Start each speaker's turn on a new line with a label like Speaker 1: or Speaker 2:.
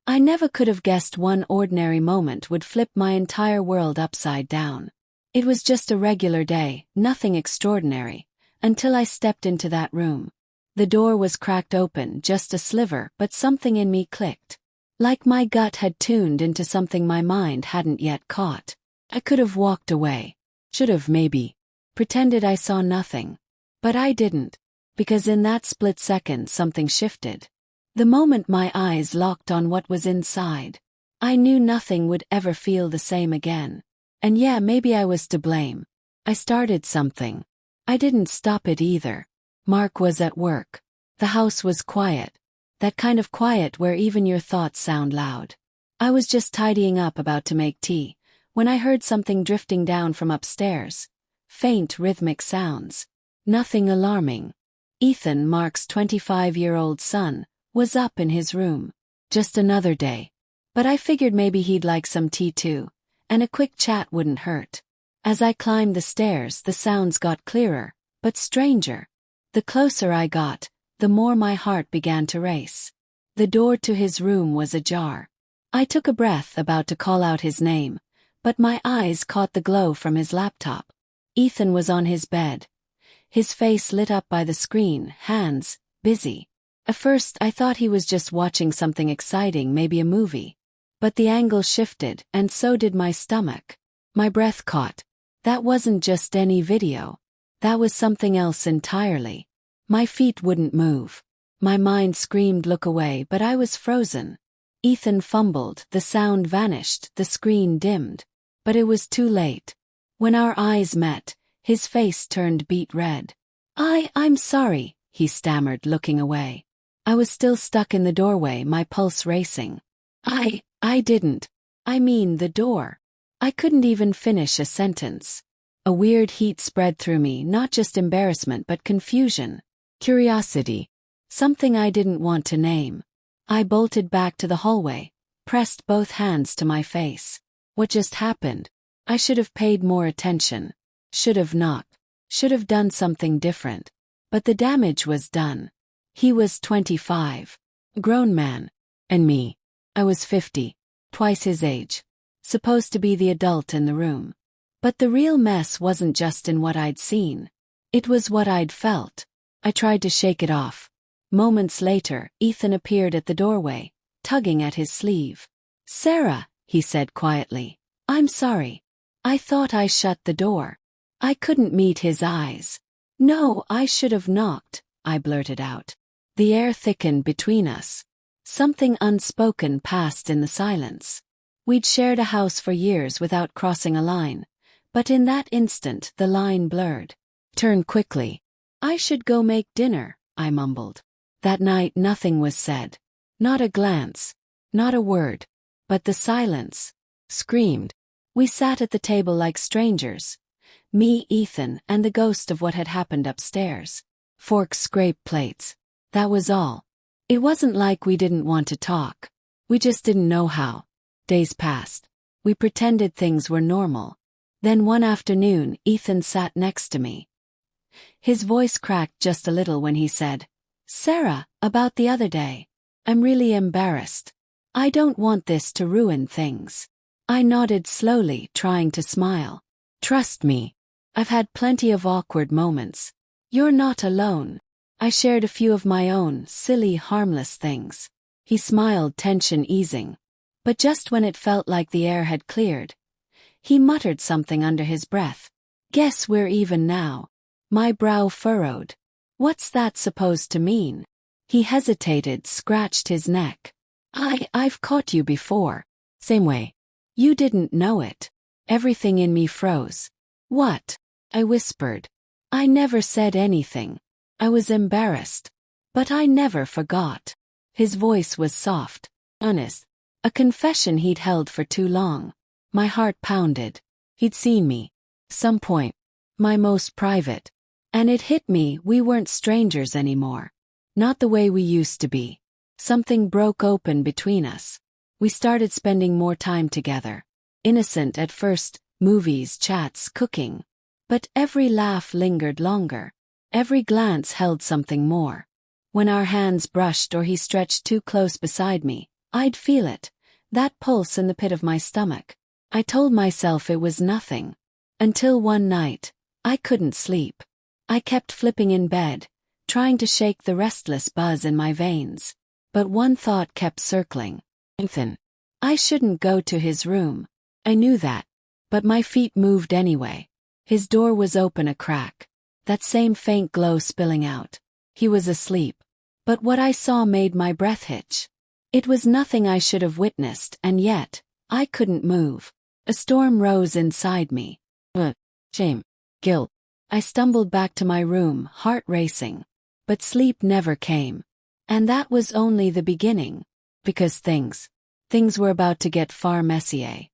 Speaker 1: I never could have guessed one ordinary moment would flip my entire world upside down. It was just a regular day, nothing extraordinary, until I stepped into that room. The door was cracked open, just a sliver, but something in me clicked. Like my gut had tuned into something my mind hadn't yet caught. I could have walked away. Should have, maybe. Pretended I saw nothing. But I didn't. Because in that split second something shifted. The moment my eyes locked on what was inside, I knew nothing would ever feel the same again. And yeah, maybe I was to blame. I started something. I didn't stop it either. Mark was at work. The house was quiet. That kind of quiet where even your thoughts sound loud. I was just tidying up, about to make tea, when I heard something drifting down from upstairs. Faint rhythmic sounds. Nothing alarming. Ethan, Mark's 25-year-old son, was up in his room. Just another day. But I figured maybe he'd like some tea too, and a quick chat wouldn't hurt. As I climbed the stairs, the sounds got clearer, but stranger. The closer I got, the more my heart began to race. The door to his room was ajar. I took a breath, about to call out his name, but my eyes caught the glow from his laptop. Ethan was on his bed. His face lit up by the screen, hands busy. At first I thought he was just watching something exciting, maybe a movie. But the angle shifted, and so did my stomach. My breath caught. That wasn't just any video. That was something else entirely. My feet wouldn't move. My mind screamed look away, but I was frozen. Ethan fumbled, the sound vanished, the screen dimmed. But it was too late. When our eyes met, his face turned beet red. I'm sorry, he stammered, looking away. I was still stuck in the doorway, my pulse racing. I didn't. I mean the door. I couldn't even finish a sentence. A weird heat spread through me, not just embarrassment but confusion. Curiosity. Something I didn't want to name. I bolted back to the hallway, pressed both hands to my face. What just happened? I should have paid more attention. Should have knocked. Should have done something different. But the damage was done. He was 25. A grown man. And me. I was 50. Twice his age. Supposed to be the adult in the room. But the real mess wasn't just in what I'd seen. It was what I'd felt. I tried to shake it off. Moments later, Ethan appeared at the doorway, tugging at his sleeve. "Sarah," he said quietly. "I'm sorry. I thought I shut the door." I couldn't meet his eyes. "No, I should have knocked," I blurted out. The air thickened between us. Something unspoken passed in the silence. We'd shared a house for years without crossing a line, but in that instant the line blurred. "Turn quickly. I should go make dinner," I mumbled. That night nothing was said. Not a glance. Not a word. But the silence screamed. We sat at the table like strangers. Me, Ethan, and the ghost of what had happened upstairs. Forks scraped plates. That was all. It wasn't like we didn't want to talk. We just didn't know how. Days passed. We pretended things were normal. Then one afternoon, Ethan sat next to me. His voice cracked just a little when he said, "Sarah, about the other day. I'm really embarrassed. I don't want this to ruin things." I nodded slowly, trying to smile. "Trust me. I've had plenty of awkward moments. You're not alone." I shared a few of my own, silly, harmless things. He smiled, tension easing. But just when it felt like the air had cleared, he muttered something under his breath. "Guess we're even now." My brow furrowed. What's that supposed to mean? He hesitated, scratched his neck. I've caught you before. Same way. You didn't know it." Everything in me froze. "What?" I whispered. I never said anything. I was embarrassed. But I never forgot. His voice was soft, honest. A confession he'd held for too long. My heart pounded. He'd seen me. Some point. My most private. And it hit me, we weren't strangers anymore. Not the way we used to be. Something broke open between us. We started spending more time together. Innocent at first, movies, chats, cooking. But every laugh lingered longer. Every glance held something more. When our hands brushed or he stretched too close beside me, I'd feel it, that pulse in the pit of my stomach. I told myself it was nothing. Until one night, I couldn't sleep. I kept flipping in bed, trying to shake the restless buzz in my veins. But one thought kept circling. Ethan. I shouldn't go to his room. I knew that. But my feet moved anyway. His door was open a crack. That same faint glow spilling out. He was asleep. But what I saw made my breath hitch. It was nothing I should have witnessed, and yet, I couldn't move. A storm rose inside me. Shame. Guilt. I stumbled back to my room, heart racing. But sleep never came. And that was only the beginning. Because things were about to get far messier.